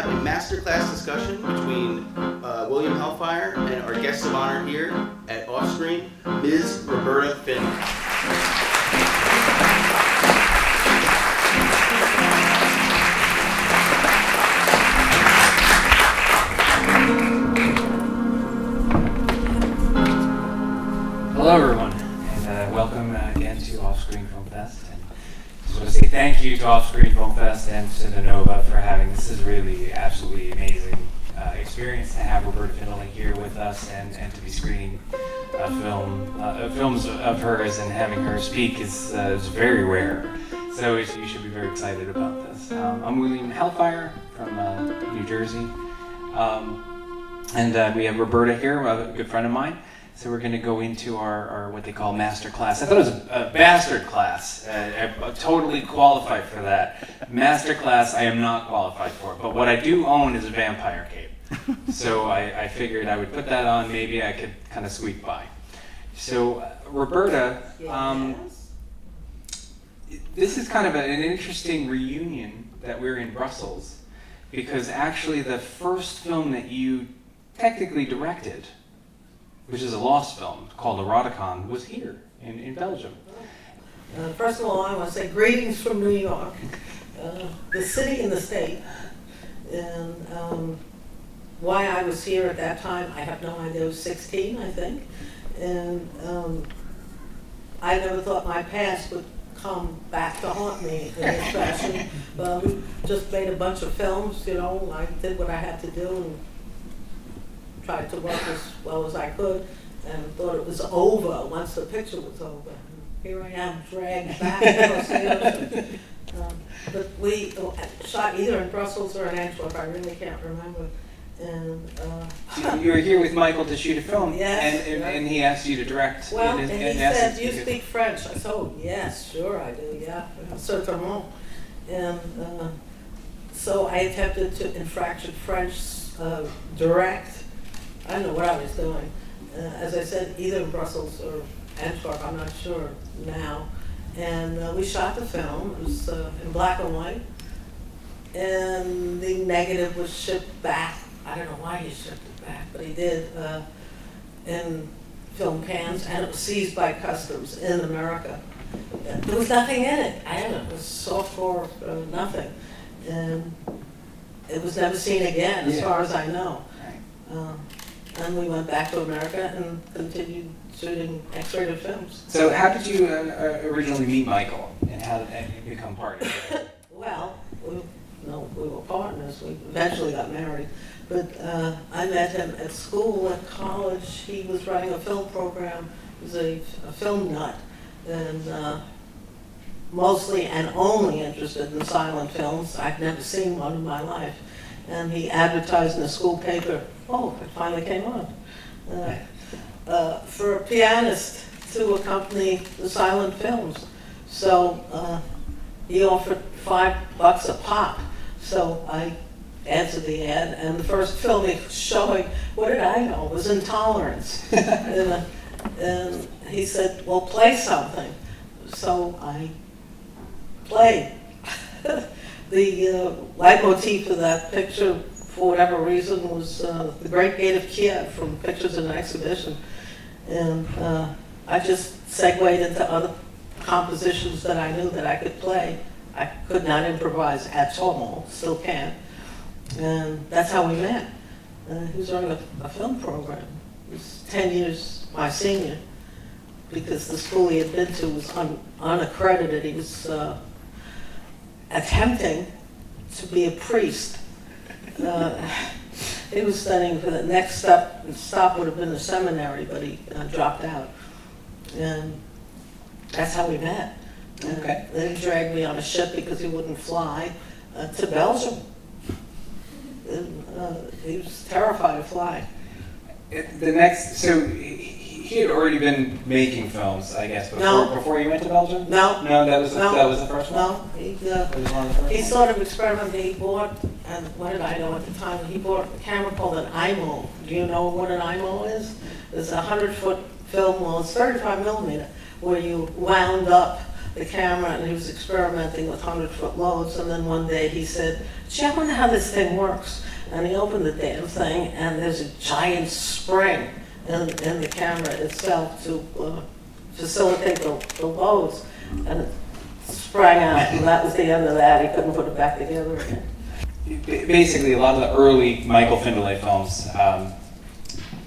a masterclass discussion between William Hellfire and our guest of honor here at Offscreen, Ms. Roberta Findlay. Hello everyone, and welcome again to Offscreen Film Fest. And I just want to say thank you to Offscreen Film Fest and to the Nova for having this. Is really absolutely amazing experience to have Roberta Findlay here with us and to be screening films of hers and having her speak is very rare. So you should be very excited about this. I'm William Hellfire from New Jersey, and we have Roberta here, a good friend of mine. So we're going to go into our what they call Masterclass. I thought it was a bastard class. I'm totally qualified for that. Masterclass, I am not qualified for. But what I do own is a vampire cape. So I figured I would put that on. Maybe I could kind of squeak by. So Roberta, this is kind of an interesting reunion that we're in Brussels, because actually the first film that you technically directed, which is a lost film called Eroticon, was here in Belgium. First of all, I want to say greetings from New York, the city and the state. And why I was here at that time, I have no idea. I was 16, I think. And I never thought my past would come back to haunt me in this fashion. We just made a bunch of films, you know. I did what I had to do and tried to work as well as I could, and thought it was over once the picture was over. And here I am, dragged back across the ocean. But we shot either in Brussels or in Antwerp, I really can't remember. And you were here with Michael to shoot a film, yes, and he asked you to direct. Well, and he said, "You speak French?" I said, "Oh, yes, sure I do, yeah, certainement." And so I attempted to, in fractured French, direct. I don't know what I was doing. As I said, either in Brussels or Antwerp, I'm not sure now. And we shot the film. It was in black and white. And the negative was shipped back. I don't know why he shipped it back, but he did, in film cans, and it was seized by customs in America. There was nothing in it. I don't know, it was softcore, nothing. And it was never seen again, as far as I know. And we went back to America and continued shooting X-rated films. So how did you originally meet Michael, and how did you become partners? Well, we were partners. We eventually got married. But I met him at school, at college. He was running a film program. He was a film nut, and mostly and only interested in silent films. I'd never seen one in my life. And he advertised in the school paper. Oh, it finally came on. For a pianist to accompany the silent films. So he offered $5 a pop. So I answered the ad, and the first film he was showing, what did I know, was Intolerance. And he said, well, play something. So I played. The leitmotif of that picture, for whatever reason, was The Great Gate of Kiev from Pictures in an Exhibition. And I just segued into other compositions that I knew that I could play. I could not improvise at all, still can't. And that's how we met. He was running a film program. He was 10 years my senior, because the school he had been to was unaccredited. He was attempting to be a priest. He was studying for the next stop would have been the seminary, but he dropped out. And that's how we met. Okay. Then he dragged me on a ship because he wouldn't fly to Belgium. And, he was terrified of flying. So he had already been making films, I guess, before you went to Belgium? No. No, that was the first one? No, he sort of experimented. He bought, and what did I know at the time? He bought a camera called an IMO. Do you know what an IMO is? It's a 100-foot film, well, it's 35 millimeter, where you wound up the camera, and he was experimenting with 100-foot loads, and then one day he said, gee, I wonder how this thing works. And he opened the damn thing, and there's a giant spring in the camera itself to facilitate the loads. And it sprang out, and that was the end of that. He couldn't put it back together again. Basically, a lot of the early Michael Findlay films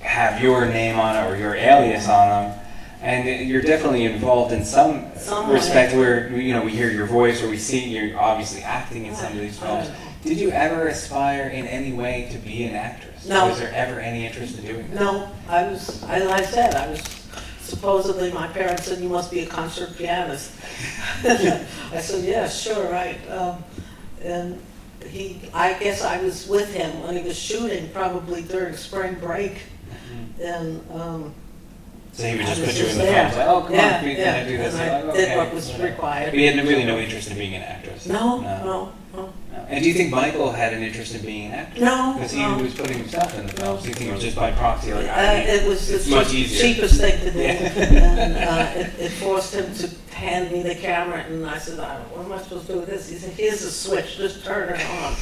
have your name on it or your alias on them, and you're definitely involved in some respect where we hear your voice or we see you're obviously acting in some of these films. Did you ever aspire in any way to be an actress? No. Was there ever any interest in doing that? No, as I said, I was supposedly, my parents said, you must be a concert pianist. I said, yeah, sure, right. And I guess I was with him when he was shooting, probably during spring break. And so he would just put you in the films, like, oh, come on, we're going to do this. And I did what was required. But he had really no interest in being an actress? No. And do you think Michael had an interest in being an actor? No. Because he was putting himself in the films. Do you think it was just by proxy? Like, it was it's the much easier. cheapest thing to do. And it forced him to hand me the camera, and I said, what am I supposed to do with this? He said, here's the switch, just turn it on.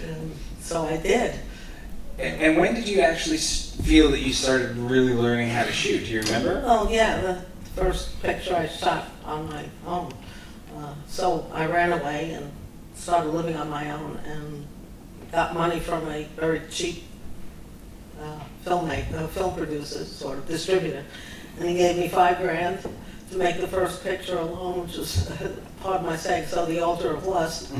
And so I did. And when did you actually feel that you started really learning how to shoot? Do you remember? Oh, yeah, the first picture I shot on my own. So I ran away and started living on my own and got money from a very cheap film producer, sort of distributor. And he gave me $5,000 to make the first picture alone, which was, pardon my saying, so The Altar of Lust,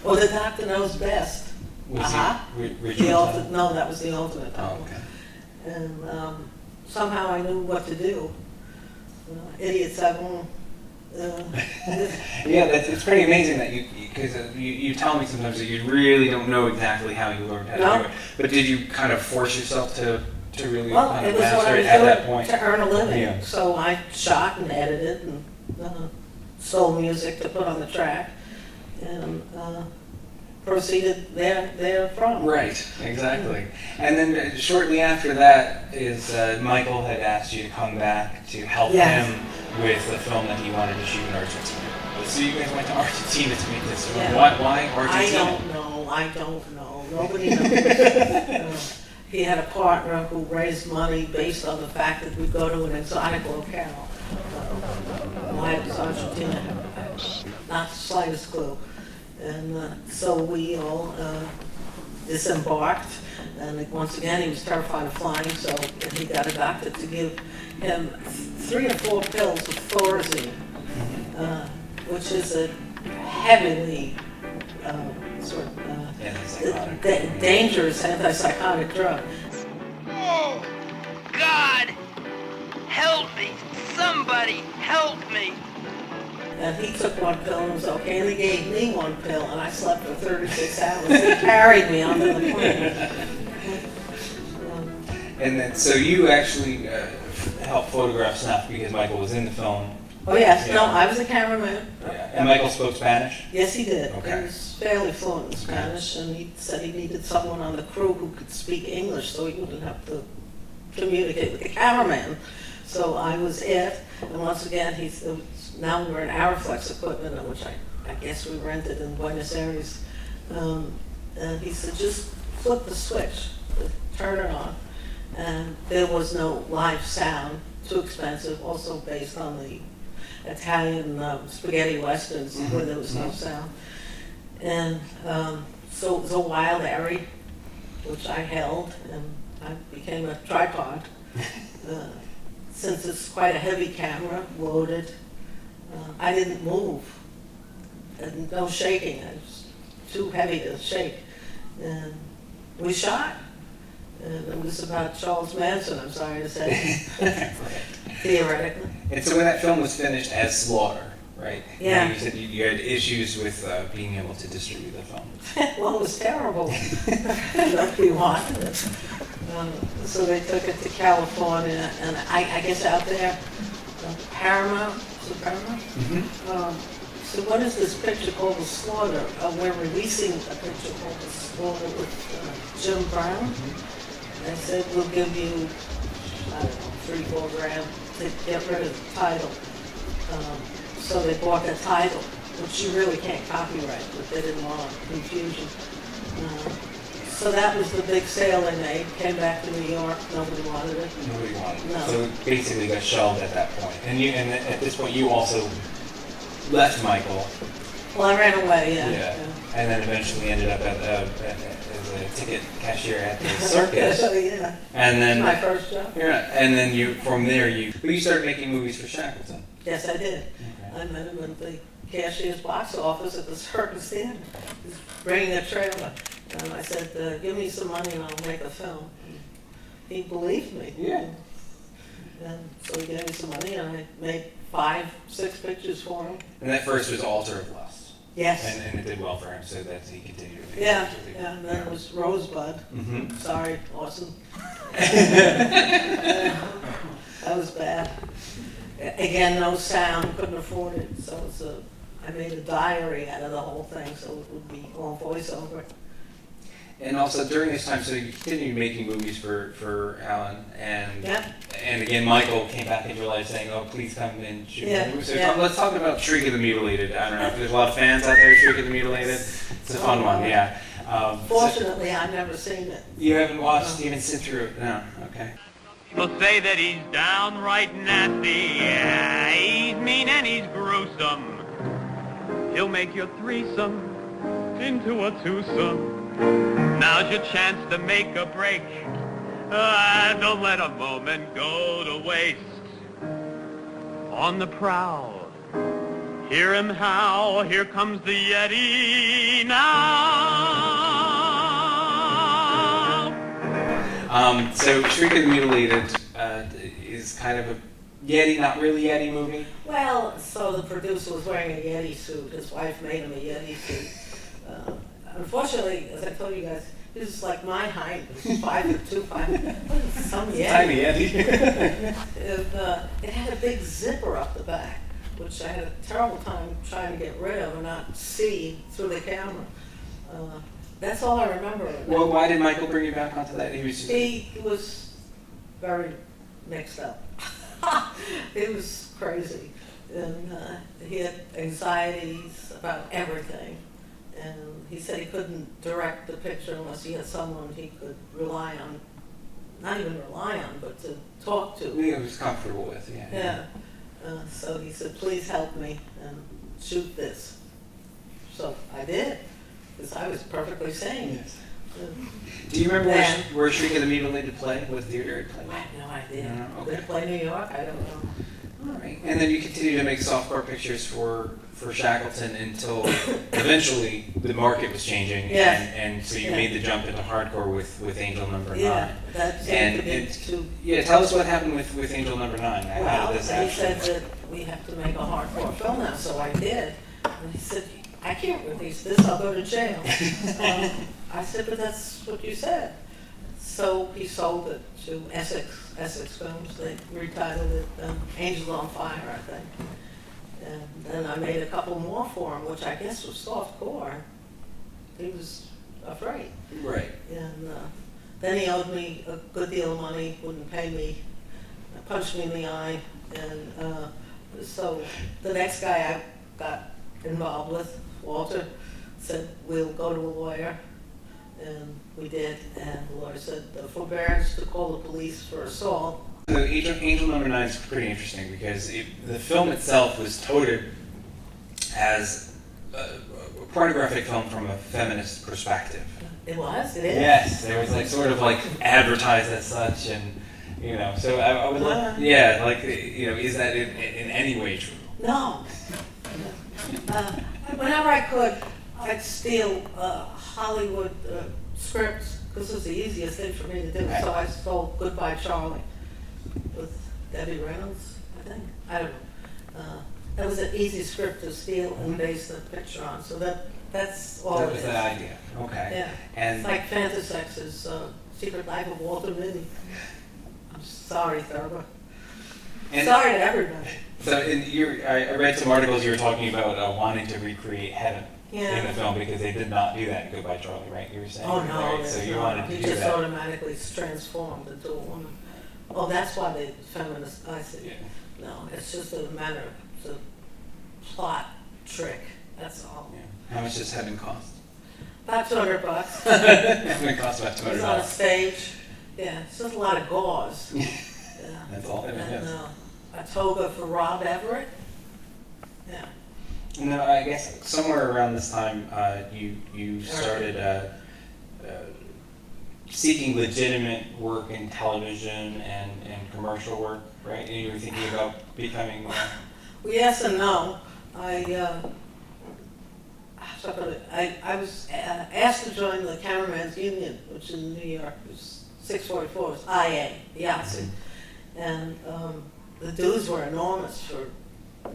or The Doctor Knows Best. Was No, that was the ultimate title. Oh, okay. And somehow I knew what to do. Idiots have one. Yeah, it's pretty amazing that because you tell me sometimes that you really don't know exactly how you learned how to do it. But did you kind of force yourself to really kind of master it at that point? To earn a living. Yeah. So I shot and edited and stole music to put on the track and proceeded therefrom. Right, exactly. And then shortly after that is Michael had asked you to come back to help him with the film that he wanted to shoot in Argentina. So you guys went to Argentina to make this film. Yeah. Why Argentina? I don't know. Nobody knows. He had a partner who raised money based on the fact that we'd go to an exotic locale. Why it was Argentina? Not the slightest clue. And so we all disembarked, and once again he was terrified of flying, so he got a doctor to give him 3 or 4 pills of Thorazine, which is a heavily dangerous antipsychotic drug. Oh, God, help me! Somebody help me! And he took 1 pill and was okay, and he gave me 1 pill, and I slept for 36 hours. He carried me onto the plane. And then, so you actually helped photograph Snuff because Michael was in the film. Oh yes, no, I was a cameraman. Yeah. And Michael spoke Spanish? Yes, he did. Okay. He was fairly fluent in Spanish, and he said he needed someone on the crew who could speak English so he wouldn't have to communicate with the cameraman. So I was it, and once again, now we're in Araflex equipment, which I guess we rented in Buenos Aires. And he said, just flip the switch, turn it on. And there was no live sound, too expensive, also based on the Italian spaghetti westerns where there was no sound. And so it was a wild airy, which I held, and I became a tripod. Since it's quite a heavy camera, loaded, I didn't move, and no shaking. It was too heavy to shake. And we shot. And it was about Charles Manson, I'm sorry to say, theoretically. And so when that film was finished as Slaughter, right? Yeah. You said you had issues with being able to distribute the film. Well, it was terrible. Nobody wanted it. So they took it to California, and I guess out there, Paramount, is it Paramount? So what is this picture called The Slaughter? We're releasing a picture called The Slaughter with Jim Brown. They said, we'll give you, I don't know, $3-4 grand to get rid of the title. So they bought the title, which you really can't copyright, but they didn't want confusion. So that was the big sale they made. Came back to New York. Nobody wanted it. Nobody wanted it. No. So it basically got shelved at that point. And at this point, you also left Michael. Well, I ran away, yeah. And then eventually ended up as a ticket cashier at the circus. Yeah. And then My first job. Yeah. And then from there you started making movies for Shackleton. Yes, I did. Okay. I met him at the cashier's box office at the circus theater. He was bringing a trailer. And I said, give me some money and I'll make a film. And he believed me. Yeah. And so he gave me some money and I made 5-6 pictures for him. And that first was Altar of Lust. Yes. And it did well for him, so that he continued to make Yeah, pictures with you. yeah, and then it was Rosebud. Mm-hmm. Sorry, Orson. That was bad. Again, no sound, couldn't afford it, so I made a diary out of the whole thing, so it would be all voiceover. And also during this time, so you continued making movies for Alan, and Yeah. and again Michael came back into your life saying, "Oh, please come and shoot Yeah, a movie." So yeah. let's talk about Shriek of the Mutilated. I don't know if there's a lot of fans out there. Shriek of the Mutilated. It's a fun one, yeah. Fortunately, I've never seen it. You haven't watched even sit through it? No. Okay. People say that he's downright nasty. Yeah, he's mean and he's gruesome. He'll make your threesome into a twosome. Now's your chance to make a break. Don't let a moment go to waste. On the prowl, hear him howl. Here comes the Yeti now. So Shriek of the Mutilated is kind of a Yeti, not really Yeti movie. Well, so the producer was wearing a Yeti suit. His wife made him a Yeti suit. Unfortunately, as I told you guys, he was like my height. He was 5'2", 5'. Some Yeti. Tiny Yeti. It had a big zipper up the back, which I had a terrible time trying to get rid of and not see through the camera. That's all I remember. Well, why did Michael bring you back onto that? He was very mixed up. It was crazy. And he had anxieties about everything. And he said he couldn't direct the picture unless he had someone he could rely on. Not even rely on, but to talk to. He was comfortable with, yeah. Yeah. So he said, please help me and shoot this. So I did, because I was perfectly sane. Yes. Do you remember where Shriek of the Mutilated played? What theater it played? I have no idea. No, okay. Did it play New York? I don't know. All right. And then you continued to make softcore pictures for Shackleton until eventually the market was changing, Yes. and so you Yeah. made the jump into hardcore with Angel Number 9. Yeah, that seemed to be And too. yeah, tell us what happened with Angel Number 9. How Well, did this he actually said work? that we have to make a hardcore film now, so I did. And he said, I can't release this, I'll go to jail. I said, but that's what you said. So he sold it to Essex Films. They retitled it Angels on Fire, I think. And then I made a couple more for him, which I guess was softcore. He was afraid. Right. And then he owed me a good deal of money, wouldn't pay me, punched me in the eye. And so the next guy I got involved with, Walter, said, we'll go to a lawyer. And we did, and the lawyer said, forbearance to call the police for assault. So Angel Number 9 is pretty interesting because the film itself was touted as a pornographic film from a feminist perspective. It was? It is? Yes, it was like sort of like advertised as such, and you know. So I would love, yeah, like you know, is that in any way true? No. Whenever I could, I'd steal Hollywood scripts, because it was the easiest thing for me to do. So I stole Goodbye Charlie with Debbie Reynolds, I think. I don't know. That was an easy script to steal and base the picture on. So that's all That it was is. the idea. Okay. Yeah. And It's like Fantasex's Secret Life of Walter Mitty. I'm sorry, Thurber. and Sorry to everybody. so I read some articles you were talking about wanting to recreate heaven in the Yeah. film because they did not do that in Goodbye Charlie, right? You were saying. Oh, no. Right? So that's you not. wanted to He do just that. automatically transformed into a woman. Oh, that's why they feminist, I see. Yeah. No, it's just a matter of plot trick, that's all. Yeah. How much does Heaven cost? About $200. It costs about It's on a $200. stage. Yeah, it's just a lot of gauze. Yeah. That's all it And is. a toga for Rob Everett. Yeah. No, I guess somewhere around this time, you started seeking legitimate work in television and commercial work, right? And you were thinking about becoming. Well, yes and no. I was asked to join the Cameraman's Union, which in New York was 644, was IA, the IATSE. And the dues were enormous for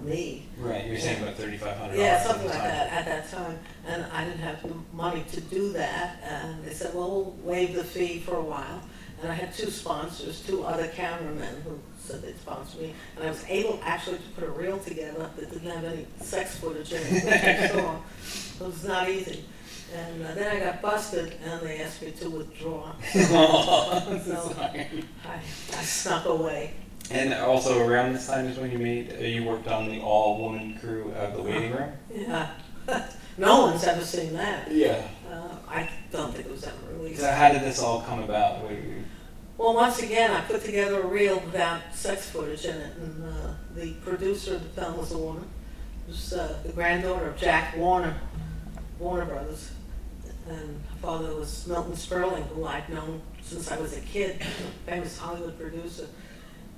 me. Right, you're saying about $3,500. Yeah, something like that at that time. And I didn't have the money to do that. And they said, well, we'll waive the fee for a while. And I had two sponsors, two other cameramen who said they'd sponsor me. And I was able actually to put a reel together that didn't have any sex footage in it, which I saw. It was not easy. And then I got busted, and they asked me to withdraw. So I snuck away. And also around this time is when you worked on the all-woman crew of The Waiting Room? Yeah. No one's ever seen that. Yeah. I don't think it was ever released. So how did this all come about? Well, once again, I put together a reel without sex footage in it, and the producer of the film was a woman. It was the granddaughter of Jack Warner Brothers, and her father was Milton Sperling, who I'd known since I was a kid, a famous Hollywood producer.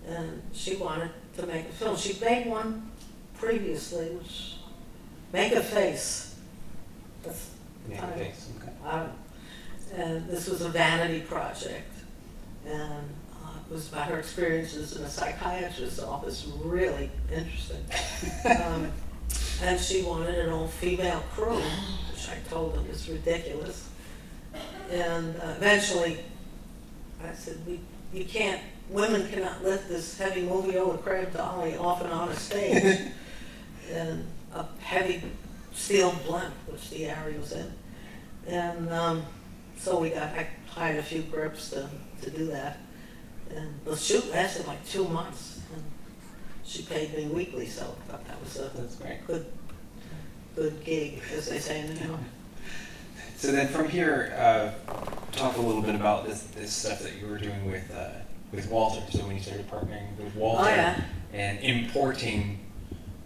And she wanted to make a film. She'd made one previously, which Make a Face. That's Make a Face, okay. And this was a vanity project. And it was about her experiences in a psychiatrist's office, really interesting. And she wanted an all-female crew, which I told her was ridiculous. And eventually, I said, women cannot lift this heavy moviola crab dolly off and on a stage. And a heavy steel blimp, which the area was in. And so I hired a few grips to do that. And the shoot lasted like 2 months. And she paid me weekly, so I thought that was That's great. good gig, as they say now. So then from here, talk a little bit about this stuff that you were doing with Walter. So when you started partnering with Walter and importing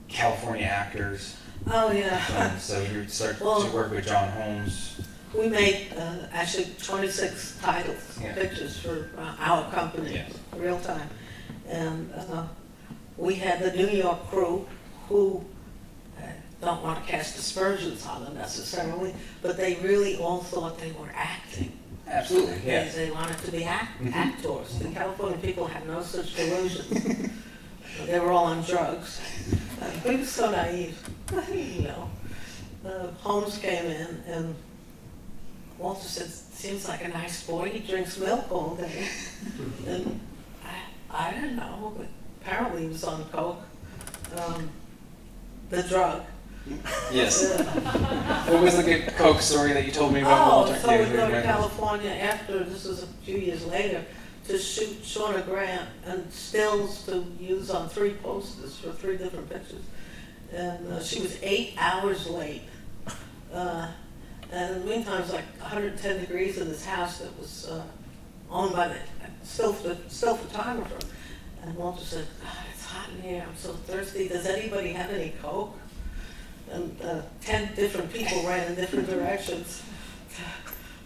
California actors. Oh, yeah. So you started to work with John Holmes. We made actually 26 titles, pictures for our company, real time. And we had the New York crew who don't want to cast aspersions on them necessarily, but they really all thought they were acting. Absolutely, yes. They wanted to be actors. The California people had no such delusions. They were all on drugs. We were so naive, you know. Holmes came in, and Walter said, seems like a nice boy. He drinks milk all day. And I didn't know, but apparently he was on coke. The drug. Yes. What was the good Coke story that you told me about Walter? So we go to California after, this was a few years later, to shoot Shauna Grant and stills to use on 3 posters for 3 different pictures. And she was 8 hours late. And in the meantime, it was like 110 degrees in this house that was owned by the still photographer. And Walter said, God, it's hot in here. I'm so thirsty. Does anybody have any Coke? And 10 different people ran in different directions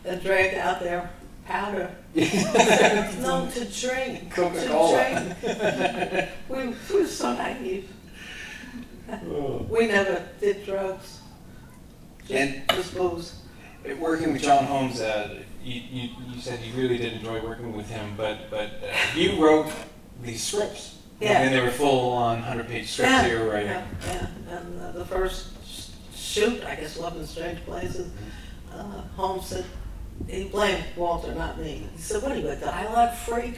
and dragged out their powder. No, to drink. Coca-Cola. We were so naive. We never did drugs. Just booze. Working with John Holmes, you said you really did enjoy working with him, but you wrote these scripts. Yeah. And they were full-on 100-page scripts you were writing. Yeah. And the first shoot, I guess, Love in Strange Places, Holmes said, he blamed Walter, not me. He said, what are you, a dialogue freak?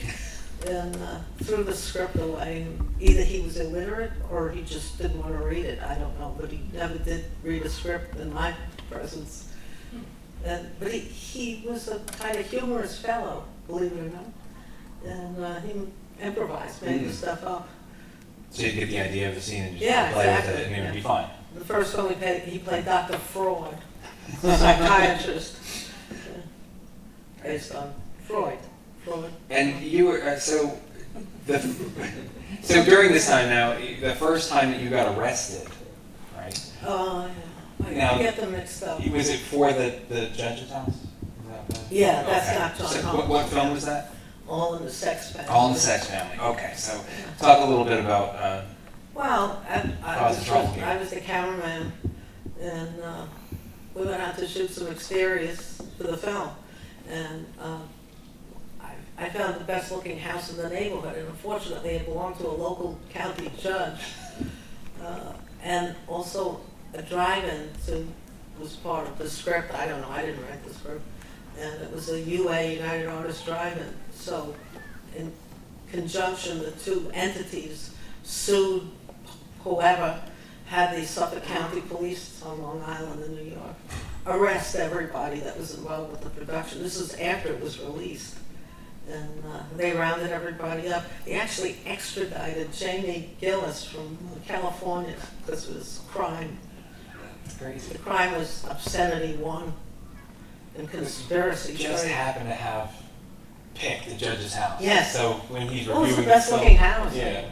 And threw the script away. Either he was illiterate or he just didn't want to read it. I don't know, but he never did read a script in my presence. But he was a kind of humorous fellow, believe it or not. And he improvised, made the stuff up. So you'd get the idea of the scene and just Yeah, play exactly, with it, and it would be yeah. fun. The first film he played Dr. Freud, a psychiatrist, based on Freud. And you were so so during this time now, the first time that you got arrested, right? Oh, yeah. Now, I get them mixed up. Was it for the judge's house? Is that the- Yeah, that's okay. not John So Holmes. what film was that? All in the Sex Family. All in the Sex Family. Okay, so talk a little bit about. Well, Cause of trouble here. I was the cameraman, and we went out to shoot some exteriors for the film, and I found the best looking house in the neighborhood, and unfortunately it belonged to a local county judge, and also a drive-in was part of the script. I don't know, I didn't write the script, and it was a UA, United Artists Drive-In. So in conjunction, the two entities sued whoever had the Suffolk County Police on Long Island in New York arrest everybody that was involved with the production. This was after it was released. And they rounded everybody up. They actually extradited Jamie Gillis from California because it was crime. That's crazy. The crime was obscenity 1 and conspiracy 3. Just happened to have picked the judge's house. Yes. So when he's What reviewing was the best film- looking house? Yeah.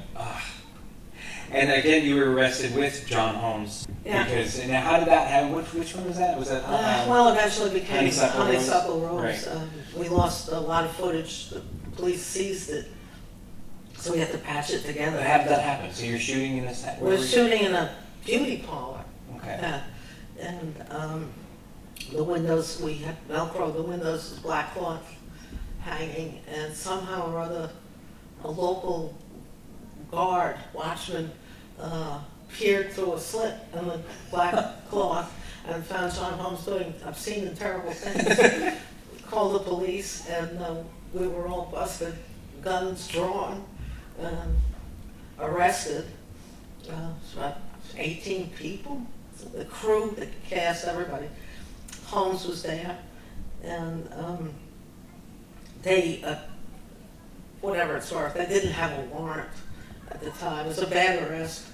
And again, you were arrested with John Holmes. Yeah. Because and now how did that happen? Which one was that? Was that? Well, eventually became Honeysuckle Rose? Honeysuckle Rose. Right. We lost a lot of footage. The police seized it, so we had to patch it together. How did that happen? So you're shooting in this. We're shooting in a beauty parlor. Okay. Yeah. And the windows, we had Velcro, the windows was black cloth hanging, and somehow or other, a local guard, watchman, peered through a slit in the black cloth and found John Holmes doing obscene and terrible things. Called the police, and we were all busted, guns drawn, arrested. It's about 18 people, the crew, the cast, everybody. Holmes was there, and they, whatever it's worth, they didn't have a warrant at the time. It was a bad arrest,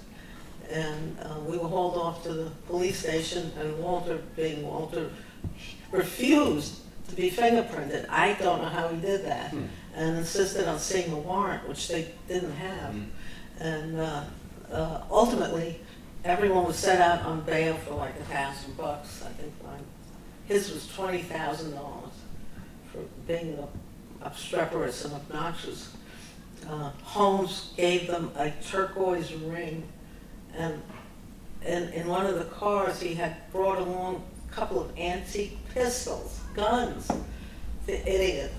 and we were hauled off to the police station, and Walter, being Walter, refused to be fingerprinted. I don't know how he did that, and insisted on seeing a warrant, which they didn't have. And ultimately, everyone was set out on bail for like $1,000, I think. His was $20,000 for being obstreperous and obnoxious. Holmes gave them a turquoise ring, and in one of the cars he had brought along a couple of antique pistols, guns. The idiot.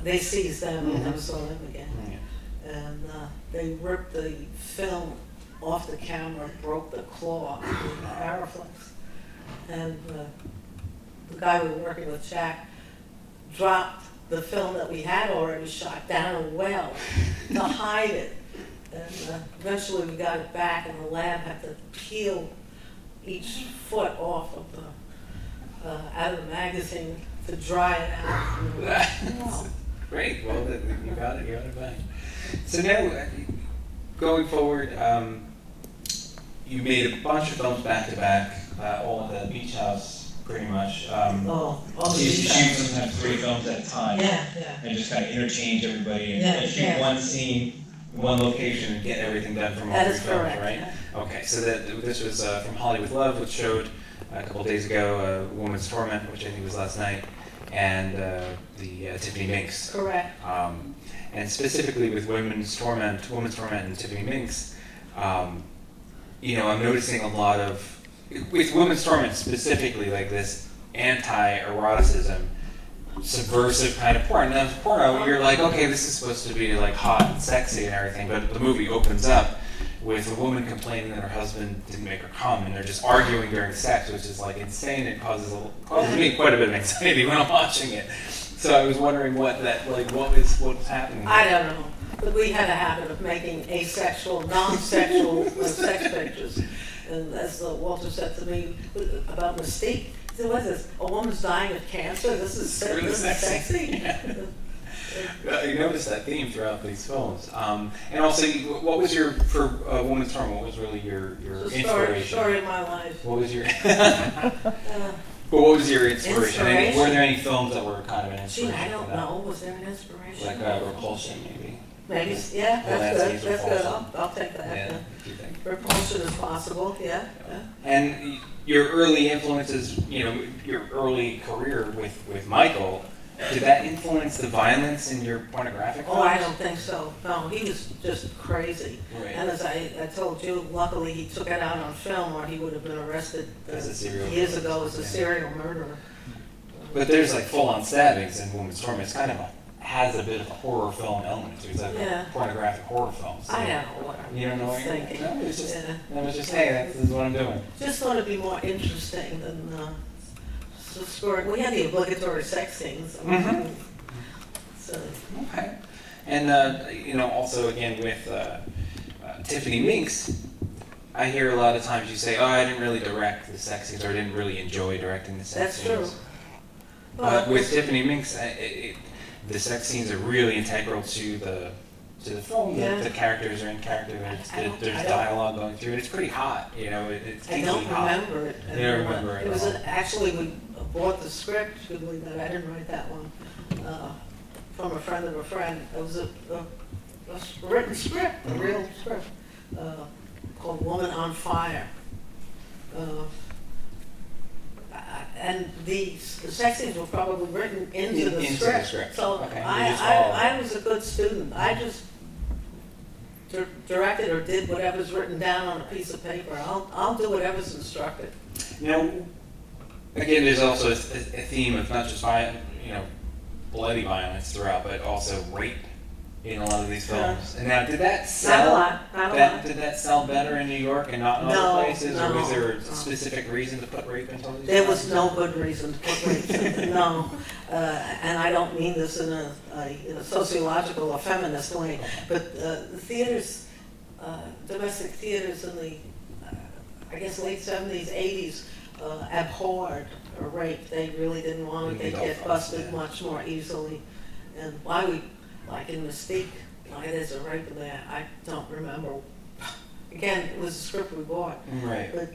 They seized them and never saw them again. And they ripped the film off the camera, broke the claw with the Araflex. And the guy we were working with, Jack, dropped the film that we had already shot down a well to hide it. And eventually we got it back, and the lab had to peel each foot off of the out of the magazine to dry it out. Great. Well, you got it. You got it back. So now, going forward, you made a bunch of films back to back, all at the beach house, pretty much. All the So you used to shoot details. sometimes 3 films at a time. Yeah. And just kind of interchange everybody and, Yeah, shoot yeah. one scene, one location, and get everything done from all That 3 is films, correct, right? yeah. Okay, so this was from Hollywood Love, which showed a couple days ago, Woman's Torment, which I think was last night, and the Tiffany Minx. Correct. And specifically with Woman's Torment and Tiffany Minx, you know, I'm noticing a lot of, with Woman's Torment specifically, like this anti-eroticism, subversive kind of porn. Now, porno, you're like, okay, this is supposed to be like hot and sexy and everything, but the movie opens up with a woman complaining that her husband didn't make her come, and they're just arguing during sex, which is like insane. It causes me quite a bit of anxiety when I'm watching it. So I was wondering what was happening. I don't know, but we had a habit of making asexual, non-sexual sex pictures. And as Walter said to me about Mystique, he said, what is this? A woman's dying of cancer? This is Really this is sexy. sexy? Yeah. You noticed that theme throughout these films. And also, what was your, for Woman's Torment, what was really your It's a inspiration? story of my life. What was your, Uh, what was your inspiration? Inspiration? Were there any films that were kind of an Gee, inspiration I for don't that? know. Was there an inspiration? Like Repulsion, maybe? Maybe, yeah, Well, that's that's good. That's good. Repulsion. I'll take that. Yeah, Yeah. do you think? Repulsion is possible. Yeah. Yeah. And your early influences, you know, your early career with Michael, did that influence the violence in your pornographic films? Oh, I don't think so. No, he was just crazy. Right. And as I told you, luckily he took it out on film, or he would have been arrested As a serial years murderer. ago as a Yeah. serial murderer. But there's like full-on stabbings in Woman's Torment. It's kind of has a bit of a horror film element to it. It's like Yeah. a pornographic horror film. So I don't know what I you don't know was what you're thinking. No, it's just, Yeah. that was just, hey, this is what I'm doing. Just thought it'd be more interesting than the story. We had the obligatory sex scenes. Mhm. So, Okay. And, you know, also again with Tiffany Minx, I hear a lot of times you say, oh, I didn't really direct the sex scenes, or I didn't really enjoy directing the sex that's scenes. true. But with Tiffany Minx, the sex scenes are really integral to the film. Yeah. The characters are in character. I don't- There's dialogue going through it. It's pretty hot, you know. It's I deeply don't hot. remember it. You don't remember it It was at all. actually, we bought the script, you could believe that, I didn't write that one, from a friend of a friend. It was a written script, a real script, called Woman on Fire. And the sex scenes were probably written into the Into script. the script. So Okay. You just followed I was a good student. I just directed or did whatever's written down on a piece of paper. I'll do whatever's instructed. Now, again, there's also a theme of not just bloody violence throughout, but also rape in a lot of these films. And now, did that sell? Not a lot, not a lot. Did that sell better in New York and not in No, other places, or was no, there a no. specific reason to put rape into all these? There was films? no good reason to put rape in, no. And I don't mean this in a sociological or feminist way, but the theaters, domestic theaters in the, I guess, late 70s, 80s, abhorred rape. They really didn't want it. They'd get busted much more easily. And why we, like in Mystique, why there's a rape in there, I don't remember. Again, it was a script we bought. Right. But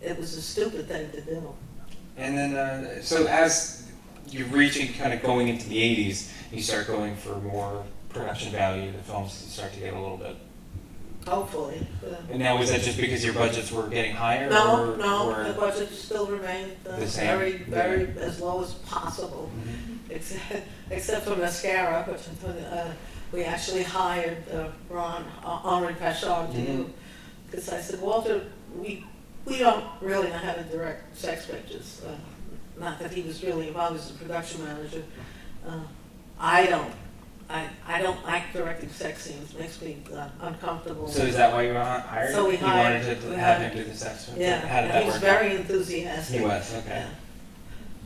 it was a stupid thing to do. And then, so as you're reaching, kind of going into the 80s, you start going for more production value. The films start to get a little bit. Hopefully. And now, was that just because your budgets were getting higher? No, or, no, or the budget still remained the same? very, very as low as possible. Mhm. Except for mascara, which we actually hired Ron, Henri Pachon to do. Because I said, Walter, we don't really know how to direct sex pictures. Not that he was really involved as a production manager. I don't like directing sex scenes. It makes me uncomfortable. So is that why you were hired? So we You hired- wanted to we have hired- him do the sex? Yeah, How did and that he was work? very enthusiastic. He was, okay.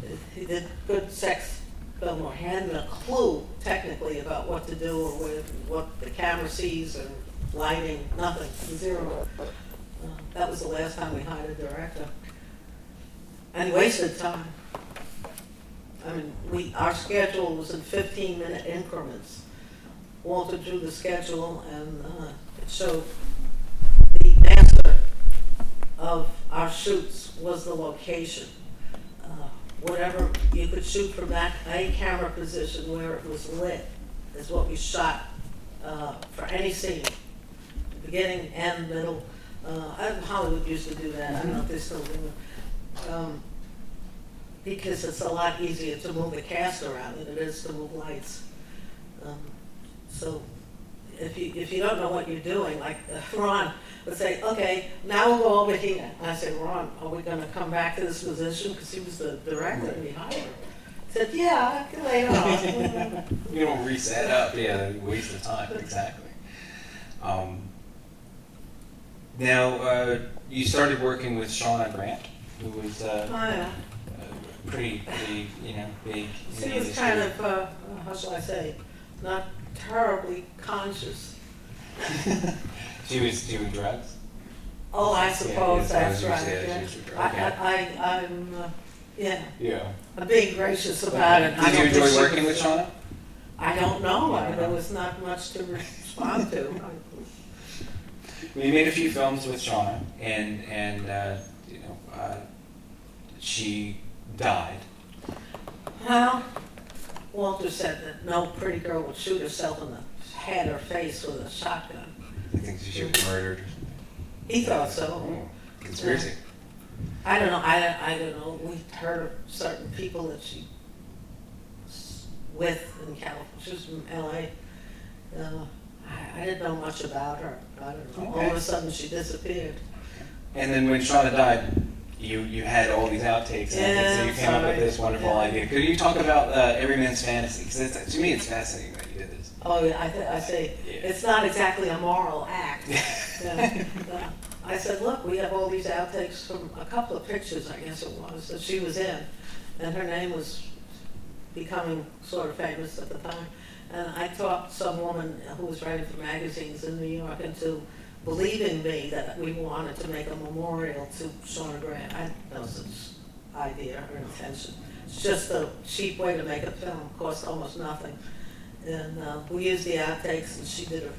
Yeah. He did good sex film, or he hadn't a clue technically about what to do or what the camera sees or lighting, nothing, zero. That was the last time we hired a director. And he wasted time. I mean, our schedule was in 15-minute increments. Walter drew the schedule, and it showed the master of our shoots was the location. Whatever you could shoot from that A camera position where it was lit is what we shot for any scene, beginning, end, middle. Hollywood used to do that. I don't know if they still do it. Because it's a lot easier to move the cast around than it is to move lights. So if you don't know what you're doing, like Ron would say, okay, now we'll go over here. And I said, Ron, are we going to come back to this position? Because he was the director and we hired him. He said, yeah, later on. You don't reset up, yeah, waste of time, exactly. Now, you started working with Shauna Grant, who was pretty, big in the She was industry. kind of, how shall I say, not terribly conscious. She was doing drugs? Oh, I suppose Yeah, that's yeah, right. yeah, Yeah. she was a drug, yeah. I'm, yeah, Yeah. I'm being gracious about it. I Did you don't think enjoy she working with was- Shauna? I don't know. There was not much to respond to. We made a few films with Shauna, and she died. Well, Walter said that no pretty girl would shoot herself in the head or face with a shotgun. You think she was murdered? He thought so. Oh, conspiracy. I don't know. I don't know. We heard of certain people that she was with in California. She was from L.A. I didn't know much about her. I don't know. Okay. All of a sudden, she disappeared. And then when Shauna died, you had all these outtakes, and I think so you came up with this wonderful idea. Could you talk about Every Man's Fantasy? Because to me, it's fascinating that you did this. Oh, yeah, I say, it's not exactly a moral act. I said, look, we have all these outtakes from a couple of pictures, I guess it was, that she was in. And her name was becoming sort of famous at the time. And I talked some woman who was writing for magazines in New York into believing me that we wanted to make a memorial to Shauna Grant. I had no such idea or intention. It's just a cheap way to make a film. It cost almost nothing. And we used the outtakes, and she did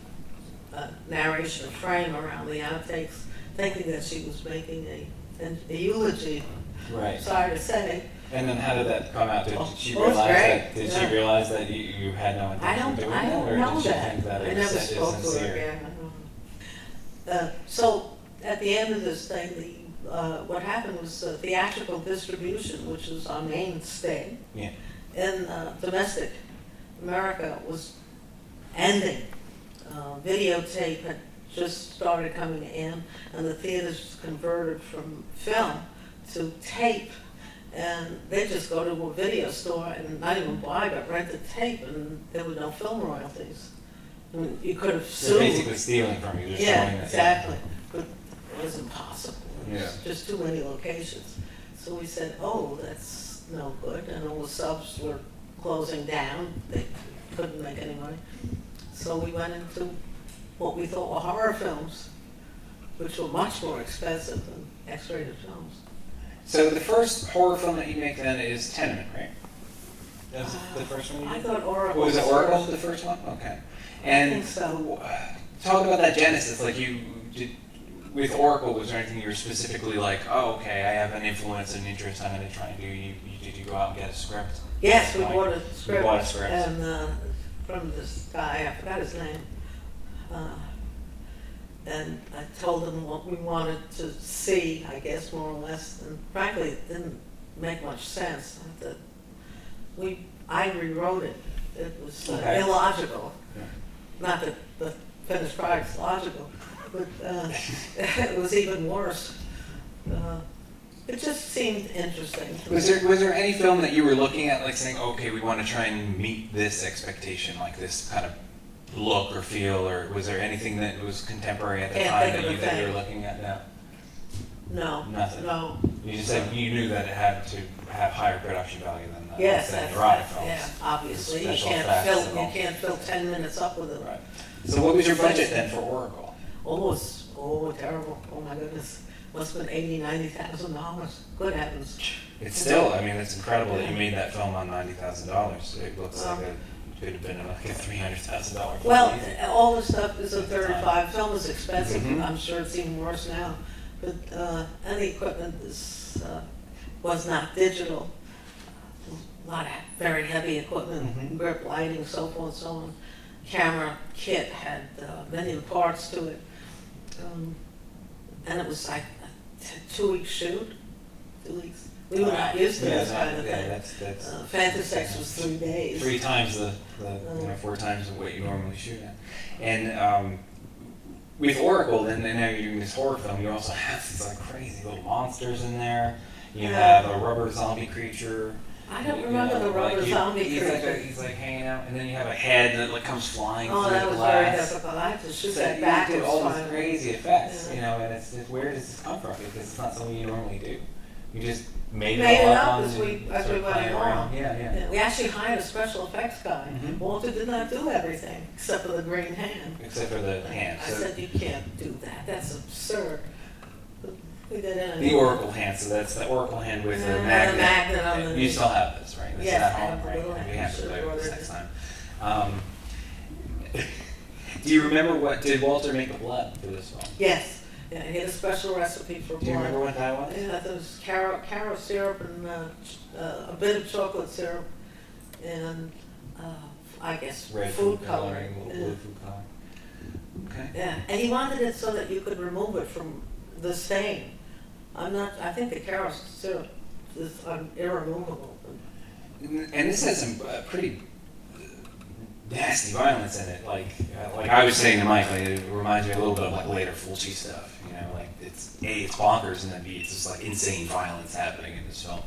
a narration, a frame around the outtakes, thinking that she was making a eulogy. Right. Sorry to say. And then how did that come out? Did she Well, it was realize great. that? Did she realize that you had no intention of doing I that, don't or know did she that. think that I it never was spoke to her sincere? again. So at the end of this thing, what happened was theatrical distribution, which was our mainstay Yeah. in domestic America, was ending. Videotape had just started coming in, and the theaters converted from film to tape. And they just go to a video store and not even buy, but rent the tape, and there were no film royalties. I mean, you could have They're sued. basically stealing from you. Just Yeah, showing that- exactly. But it was impossible. It was Yeah. just too many locations. So we said, oh, that's no good. And all the subs were closing down. They couldn't make any money. So we went into what we thought were horror films, which were much more expensive than X-rated films. So the first horror film that you make then is Tenement, right? That's the first one you I did? thought Oracle Was it was Oracle first. the first one? Okay. And think so. Talk about that genesis. Like you did with Oracle, was there anything you were specifically like, oh, okay, I have an influence and interest, I'm going to try and do? Did you go out and get a script? Yes, we Like, bought a you script. bought a script. And from this guy, I forgot his name. And I told him what we wanted to see, I guess, more or less. And frankly, it didn't make much sense. I rewrote it. It was Okay. illogical. Yeah. Not that the finished product's logical, but it was even worse. It just seemed interesting. Was there any film that you were looking at, like saying, okay, we want to try and meet this expectation, like this kind of look or feel, or was there anything that was contemporary at the Can't time think of that a you were thing. looking at now? No. Nothing. No. You just said you knew that it had to have higher production value than Yes, than that's erotic right. films. Yeah, obviously. You Special can't effects fill, and you all. can't fill 10 minutes up with it. Right. So what was your budget then for Oracle? Terrible. Oh my goodness. Must have been $80,000-$90,000. Good heavens. It's still, I mean, it's incredible that you made that film on $90,000. It looks like it could have been like a $300,000 film. Well, easy. all the stuff is a 35. Film is expensive. Mhm. I'm sure it's even worse now. But any equipment was not digital. A lot of very heavy equipment, Mhm. grip lighting, so forth, so on. Camera kit had a million parts to it. And it was like a 2-week shoot. 2 weeks. We were not used to this kind of thing. That's Fantasex was 3 days. 3 times the 4 times what you normally shoot at. And with Oracle, then now you're doing this horror film, you also have these like crazy little monsters in there. You Yeah. have a rubber zombie creature. I don't You remember know, the rubber zombie he's creature. He's like hanging out, and then you have a head that like comes flying Oh, through that the was glass. very difficult. I had to shoot So that you backwards. did all these finally. crazy effects, Yeah. you know, and it's just, where does this come from? Because it's not something you normally do. You just made Made it it all up up as on we and went started playing along. around. Yeah. We actually hired a special effects guy. Mhm. Walter did not do everything except for the green hand. Except for the hand. I So said, you can't do that. That's absurd. But we did it. the Oracle hand, so that's the Oracle hand with the Yeah, the magnet. magnet on the- You still have this, right? This Yes, is at I have home, the right? little We hand. have to Should play have with this ordered next it. time. Do you remember did Walter make the blood for this film? Yes. Yeah, he had a special recipe for blood. Do you remember what that was? Yeah, there was carrot syrup and a bit of chocolate syrup and I guess Red food coloring. a little blue food coloring. Okay. Yeah, and he wanted it so that you could remove it from the stain. I think the carrot syrup is irremovable. And this has some pretty nasty violence in it. Like I was saying to Mike, like, it reminds me a little bit of like later Fulci stuff. You know, like it's bonkers, and then B, it's just like insane violence happening in this film.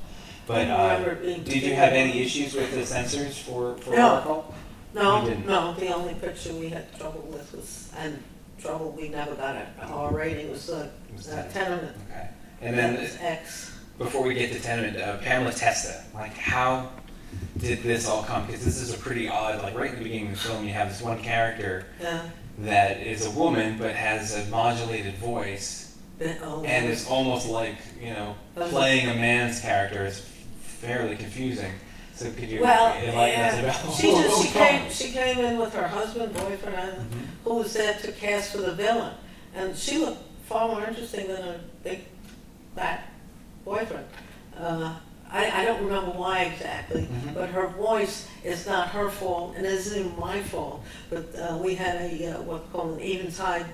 But did you have any issues with the censors for Oracle? No. The only picture we had trouble with we never got a R rating was Tenement. Okay. And then that was X. Before we get to Tenement, Pamela Testa, like how did this all come? Because this is a pretty odd, like right in the beginning of the film, you have this one character that is a woman but has a modulated voice, and it's almost like, you know, playing a man's character is fairly confusing. So could you enlighten us about? She came in with her boyfriend, who was there to cast for the villain, and she looked far more interesting than her big fat boyfriend. I don't remember why exactly, but her voice is not her fault, and it isn't even my fault. But we had what's called an eventide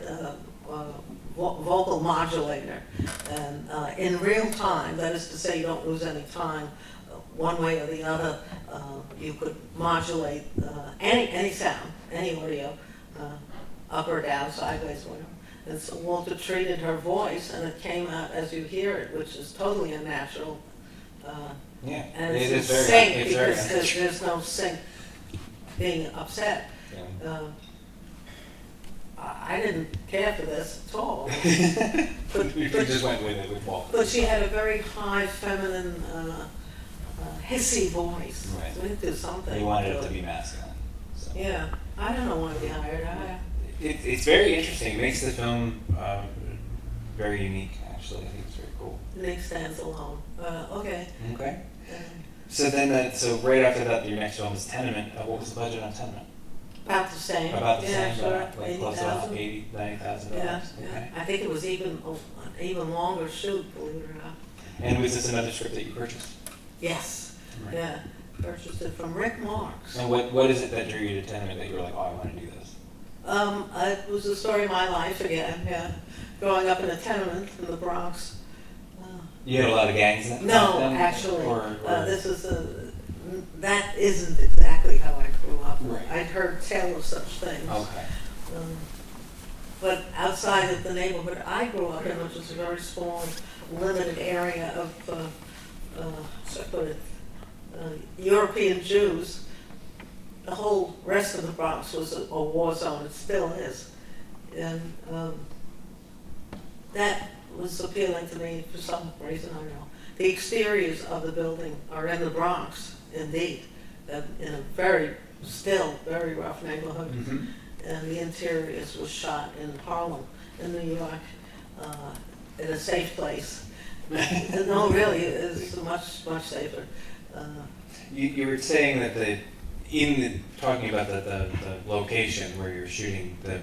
vocal modulator, and in real time, that is to say, you don't lose any time. One way or the other, you could modulate any sound, any audio, up or down, sideways, whatever. And so Walter treated her voice, and it came out as you hear it, which is totally unnatural. And it's in sync because there's no sync being upset. Yeah. I didn't care for this at all. but you just went with it with Walter. But she had a very high, feminine, hissy voice. Right. So we did something. You wanted it to be masculine. So. Yeah. I don't know why we hired her. It's very interesting. It makes the film very unique, actually. I think it's very cool. Nick stands alone. Okay. Okay. So then, right after that, your next film is Tenement. What was the budget on Tenement? About the same. About the same, Sure. like close to $80,000, $90,000. Yeah. Okay. I think it was even longer shoot, believe it or not. And was this another script that you purchased? Yes. Right. Yeah. Purchased it from Rick Marks. And what is it that drew you to Tenement that you were like, oh, I want to do this? It was the story of my life again. Yeah. Growing up in a tenement in the Bronx. You had a lot of gangs then? No, actually, or that isn't exactly how I grew up. Right. I'd heard tell of such things. Okay. But outside of the neighborhood I grew up in, which was a very small, limited area of European Jews, the whole rest of the Bronx was a war zone. It still is. And that was appealing to me for some reason, I don't know. The exteriors of the building are in the Bronx, indeed, in a very rough neighborhood. Mm-hmm. And the interiors was shot in Harlem, in New York, in a safe place. No, really, it's much safer. You were saying that talking about the location where you're shooting, the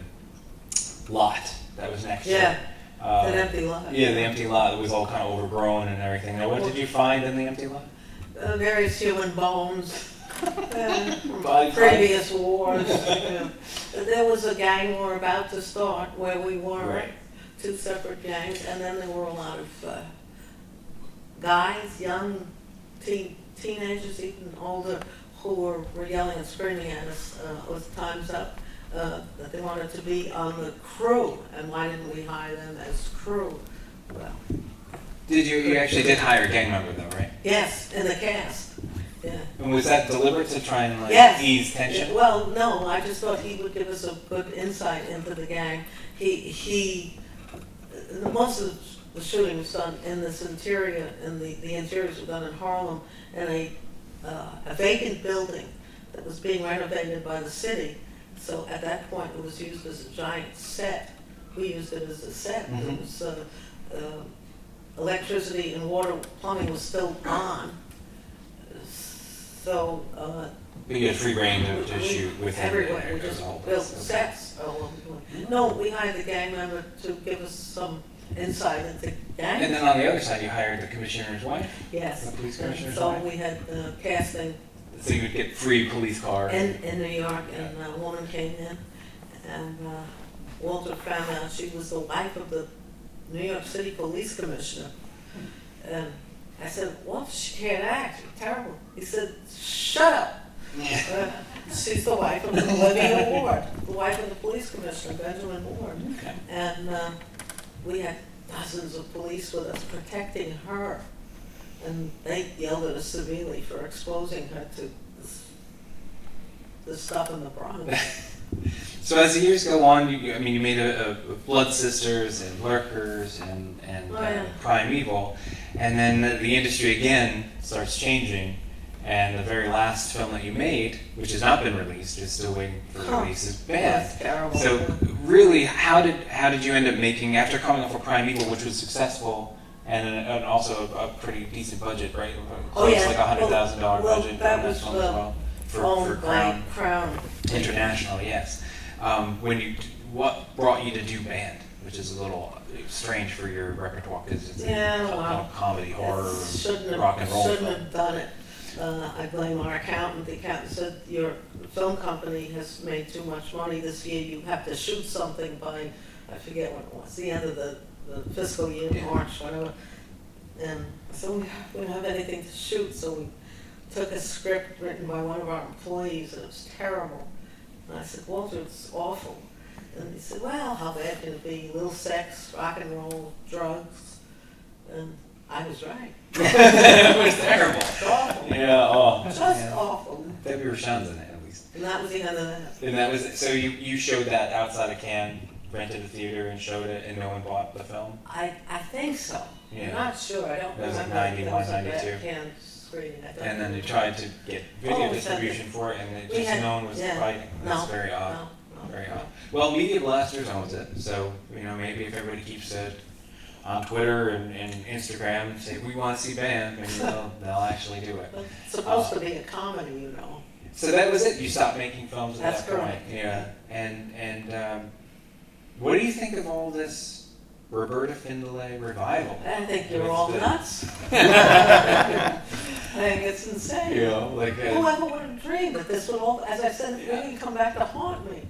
lot that was next to it. An empty lot. Yeah, the empty lot. It was all kind of overgrown and everything. Now, what did you find in the empty lot? Various human bones from Body previous wars. There was a gang war about to start where we were, right. Two separate gangs, and then there were a lot of guys, young teenagers, even older, who were yelling and screaming at us with time's up. That they wanted to be on the crew, and why didn't we hire them as crew? Well, you actually did hire a gang member though, right? yes, in the cast. Yeah. And was that deliberate to try and ease tension? Well, no, I just thought he would give us a good insight into the gang. Most of the shooting was done in this interior, and the interiors were done in Harlem, in a vacant building that was being renovated by the city. So at that point, it was used as a giant set. We used it as a set. Mm-hmm. It was electricity and water, plumbing was still on. So, But you had free reign to shoot with everywhere, we just built sets. No, we hired a gang member to give us some insight into gangs. And then on the other side, you hired the commissioner's wife? Yes. The police And commissioner's so wife? we had casting So you would get free police car? in New York, and a woman came in, and Walter found out she was the wife of the New York City police commissioner. And I said, Walter, she can't act, she's terrible. He said, shut up. She's the wife of Olivia Ward, the wife of the police commissioner, Benjamin Ward. Okay. And we had dozens of police with us protecting her. And they yelled at us severely for exposing her to this stuff in the Bronx. So as the years go on, you made a Blood Sisters and Lurkers and Oh, yeah. Primeval, and then the industry again starts changing, and the very last film that you made, which has not been released, is still waiting for release, is Banned. That's terrible. So really, how did you end up making, after coming off of Primeval, which was successful, and also a pretty decent budget, right? Oh, yeah. Like $100,000 Well, budget that on that was film as well. For owned by Crown. Crown. International, yes. What brought you to do Banned, which is a little strange for your repertoire because it's a comedy, horror, rock and roll Shouldn't film. have done it. I blame our accountant. The accountant said your film company has made too much money this year. You have to shoot something by, I forget when it was, the end of the fiscal year, March, whatever. And so we don't have anything to shoot, so we took a script written by one of our employees, and it was terrible. And I said, Walter, it's awful. And he said, well, how bad can it be? Little sex, rock and roll, drugs. And I was right. It was terrible. It's awful. Yeah, Just awful. Debbie Rochon's in it, at least. And that was the end of that. And that was, so you showed that outside of Cannes, rented a theater and showed it, and no one bought the film? I think so. Yeah. I'm not sure. I don't That was like remember. 91, That was a 92. bad Cannes screening. I don't And then they remember. tried to get video Oh, distribution for it, and it we just had- no one was yeah. biting. That's No, very odd. no. Very odd. Well, Media Blasters owns it, so maybe if everybody keeps it on Twitter and Instagram and say we want to see Banned, maybe they'll actually do it. But it's supposed to be a comedy, So that was it. You stopped making films at That's that point. correct. Yeah. And what do you think of all this Roberta Findlay revival? I think you're It's all the- nuts. I think it's insane. Whoever would have dreamed that this would all, as I said, really come back to haunt me?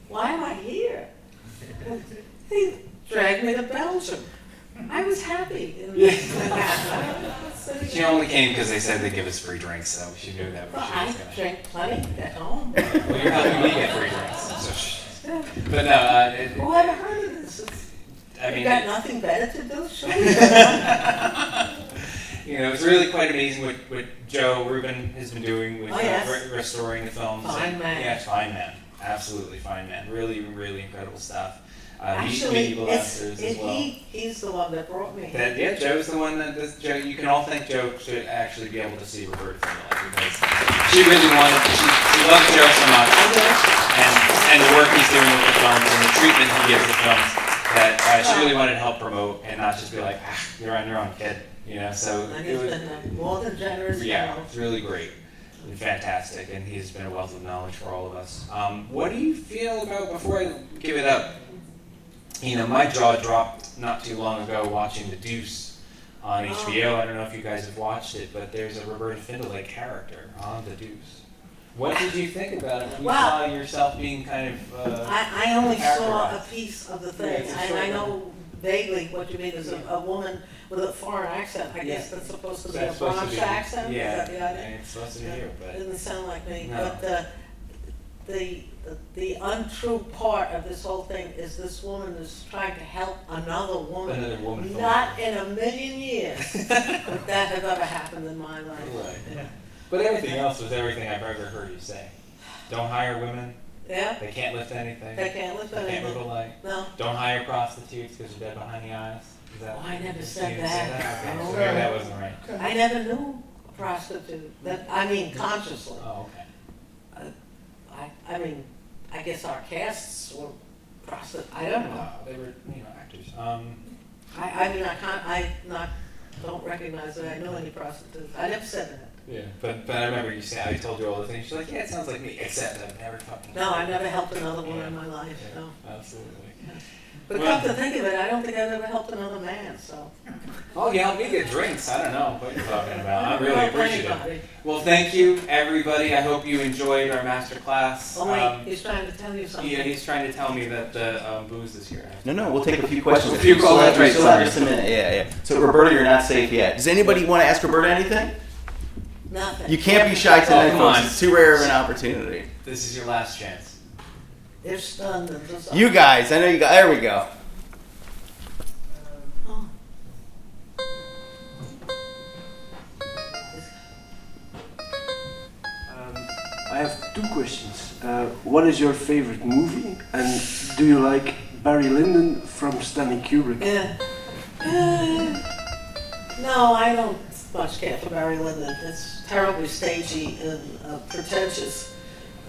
Why am I here? They dragged me to Belgium. I was happy. She only came because they said they'd give us free drinks, so she knew that. Well, She I was gonna. drank plenty at home. Well, you're helping me get free drinks. But no, Who ever heard of this? You got nothing better to do? Sure. It's really quite amazing what Joe Rubin has been doing with restoring the films. Fine man. Yeah, fine man. Absolutely fine man. Really, really incredible stuff. Actually, Media Blasters as well. he's the one that brought me here. Yeah, Joe's the one that does. Joe, you can all thank Joe to actually be able to see Roberta Findlay because she really wanted. She loves Joe so much, and the work he's doing with the films and the treatment he gives the films that she really wanted to help promote and not just be like, you're on your own, kid. So And it he's was. been more than generous. Yeah, it's really great. And fantastic, and he's been a wealth of knowledge for all of us. What do you feel about, before I give it up, my jaw dropped not too long ago watching The Deuce on HBO. I don't know if you guys have watched it, but there's a Roberta Findlay character on The Deuce. What did you think about it when you saw yourself being kind of I only saw a characterized? piece of the thing, Yeah, and I know vaguely what you mean is a woman with a foreign accent. I guess that's supposed to be a That's supposed to Bronx be- accent? Is Yeah, that the idea? and it's supposed to be you, It but didn't sound like me, No. but the untrue part of this whole thing is this woman is trying to help another woman. Another woman. Not in a million years would that have ever happened in my life. Right. But everything else was everything I've ever heard you say. Don't hire women. Yeah? They can't lift anything. They can't lift They can't move a anything. leg. No. Don't hire prostitutes because they're dead behind the eyes. Is that? Oh, I never you said didn't that. Say okay, No. so maybe that wasn't right. I never knew a prostitute. Consciously. Oh, okay. I mean, I guess our casts were prostitutes. I don't know. No, they were, actors. I don't recognize that I know any prostitutes. I never said that. Yeah, but I remember you saying, I told you all the things. She's like, yeah, it sounds like me, except I've never fucking. No, I never helped another woman in my life, Yeah, no. absolutely. But come to think of it, I don't think I've ever helped another man, so. Oh, you helped me get drinks. I don't know what you're talking about. I really Help appreciate anybody. it. Well, thank you, everybody. I hope you enjoyed our masterclass. Oh wait, he's trying to tell you something. Yeah, he's trying to tell me that the booze is here. No, we'll take a few questions. A few calls, that's right, Still have sorry. just a minute. Yeah. So Roberta, you're not safe yet. Does anybody want to ask Roberta anything? Nothing. You can't be shy tonight, come folks. on. It's too rare of an opportunity. This is your last chance. They're stunned and just. You guys, I know you got. There we go. Oh. I have two questions. What is your favorite movie, and do you like Barry Lyndon from Stanley Kubrick? Yeah. No, I don't much care for Barry Lyndon. It's terribly stagey and pretentious.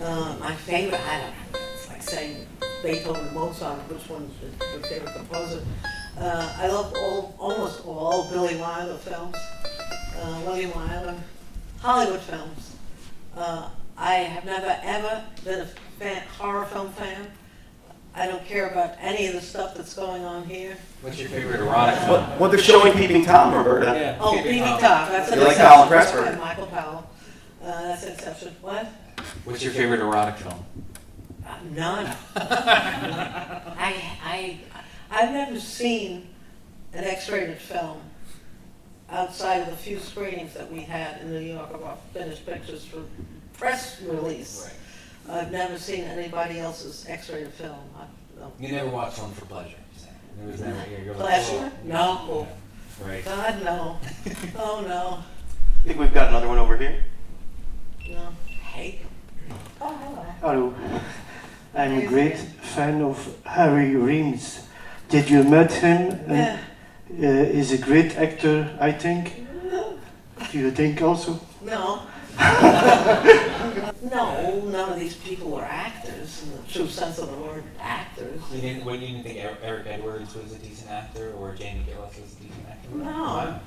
My favorite, I don't know, it's like saying Beethoven and Mozart, which one's your favorite composer. I love almost all Billy Wilder films, William Wilder, Hollywood films. I have never ever been a horror film fan. I don't care about any of the stuff that's going on here. What's your favorite erotic film? Well, they're showing Peeping Tom, Roberta. Yeah, Oh, Peeping Peeping Tom. Tom, that's an You like exception. Colin Pressburger? That's by Michael Powell. That's an exception. What? What's your favorite erotic film? None. I've never seen an X-rated film outside of the few screenings that we had in New York of our finished pictures for press release. I've never seen anybody else's X-rated film. You never watched one for pleasure. There was never you're like, Pleasure? oh. No. Yeah. Right. God, no. Oh, no. I think we've got another one over here. No. Hate. Oh, hello. Hello. I'm a great fan of Harry Reams. Did you met him? Yeah. He's a great actor, I think. Do you think also? No. No, none of these people were actors in the true sense of the word actors. You didn't think Eric Edwards was a decent actor or Jamie Gillis was a decent actor? No. Wow.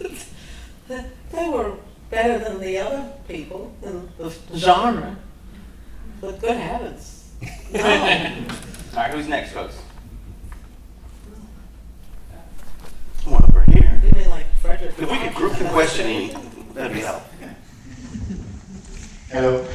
Okay. They were better than the other people in the genre. But good heavens. No. All right, who's next, folks? One over here. You mean like Frederick? If we could group the questioning, that'd be helpful. Hello.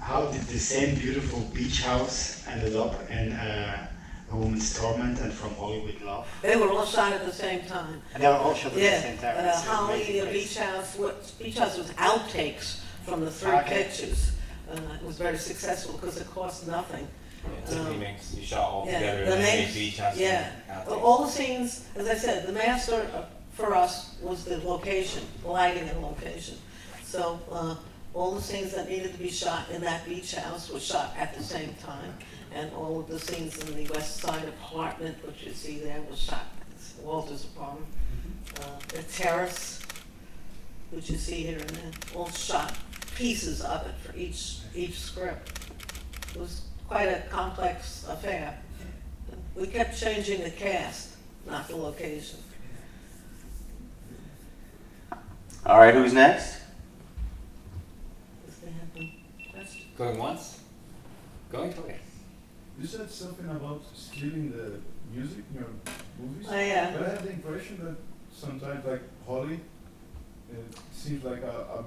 How did the same beautiful beach house ended up in A Woman's Torment and From Hollywood Love? They were all shot at the same time. And they were all shot at the Yeah, same time. It's an Holly, amazing place. Beach House was outtakes from the three Okay. pictures. It was very successful because it cost nothing. Yeah, Tiffany Minx, you shot all Yeah, together the and then main- made beach house. Yeah, and all the scenes, as I said, the master for us was the location, the lighting and location. So all the scenes that needed to be shot in that beach house were shot at the same time. And all of the scenes in the West Side apartment, which you see there, was shot at Walter's apartment. The terrace, which you see here and there, all shot pieces of it for each script. It was quite a complex affair. We kept changing the cast, not the location. All right, who's next? Does they have any questions? Going once? Going twice. You said something about stealing the music in your movies. Oh, yeah. But I have the impression that sometimes, like Holly, it seems like a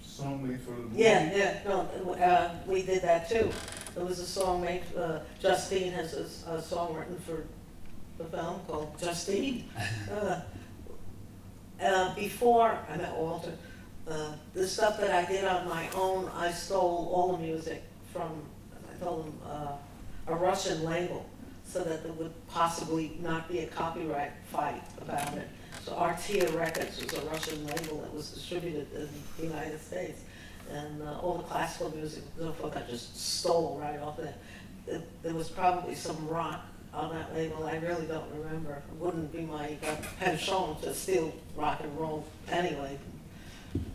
song made for the movie. Yeah, no, we did that too. There was a song made, Justine has a song written for the film called Justine. Before I met Walter, the stuff that I did on my own, I stole all the music from, I told him, a Russian label, so that there would possibly not be a copyright fight about it. So Artia Records was a Russian label that was distributed in the United States. And all the classical music, so forth, I just stole right off that. There was probably some rock on that label, I really don't remember. It wouldn't be my penchant to steal rock and roll anyway.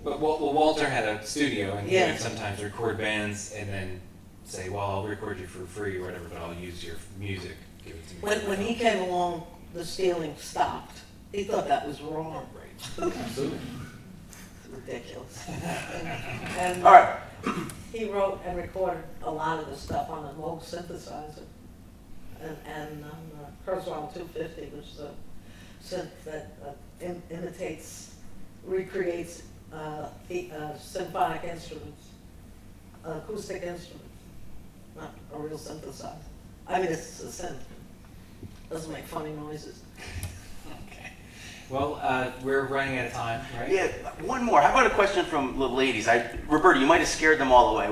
But Walter had a studio and he Yeah. would sometimes record bands and then say, well, I'll record you for free or whatever, but I'll use your music. Give it to me. When he came along, the stealing stopped. He thought that was wrong. Right. Absolutely. ridiculous. And All right. he wrote and recorded a lot of the stuff on an old synthesizer, and on Kurzweil 250, which is a synth that imitates, recreates symphonic instruments, acoustic instruments, not a real synthesizer. I mean, it's a synth. Doesn't make funny noises. Okay. Well, we're running out of time, right? Yeah, one more. How about a question from the ladies? Roberta, you might have scared them all away.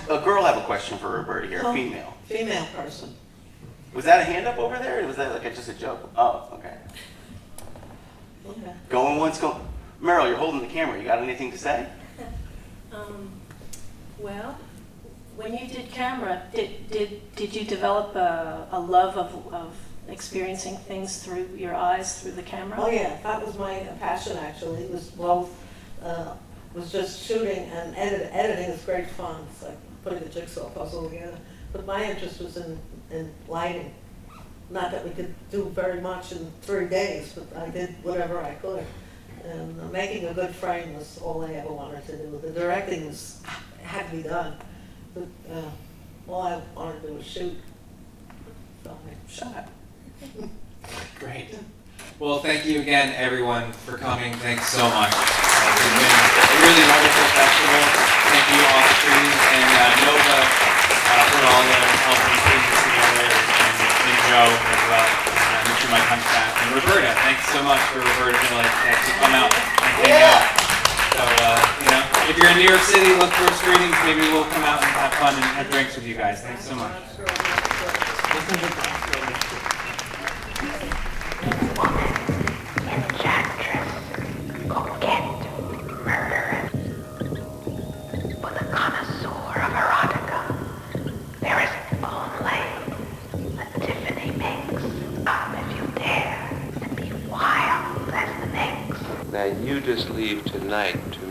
A girl have a question for Roberta here, a female. Female person. Was that a hand up over there, or was that like just a joke? Oh, okay. Okay. Going once, go. Meryl, you're holding the camera. You got anything to say? Well, when you did camera, did you develop a love of experiencing things through your eyes, through the camera? Oh yeah, that was my passion actually. It was both, was just shooting and editing is great fun. It's like putting the jigsaw puzzle together. But my interest was in lighting. Not that we could do very much in 3 days, but I did whatever I could. And making a good frame was all I ever wanted to do. The directing had to be done. But all I wanted to do was shoot. So I shot. Great. Well, thank you again, everyone, for coming. Thanks so much. It's been a really wonderful festival. Thank you, Offscreen and Nova, for all the help in putting this together, and Joe as well. Mr. Mike Hunchback. And Roberta, thanks so much for Roberta Findlay to actually come out and hang out. So, if you're in New York City, look for screenings. Maybe we'll come out and have fun and have drinks with you guys. Thanks so much. Enchantress, coquette, murderess. For the connoisseur of erotica, there is only a Tiffany Minx. Come if you dare, and be wild as the Minx. Now you just leave tonight to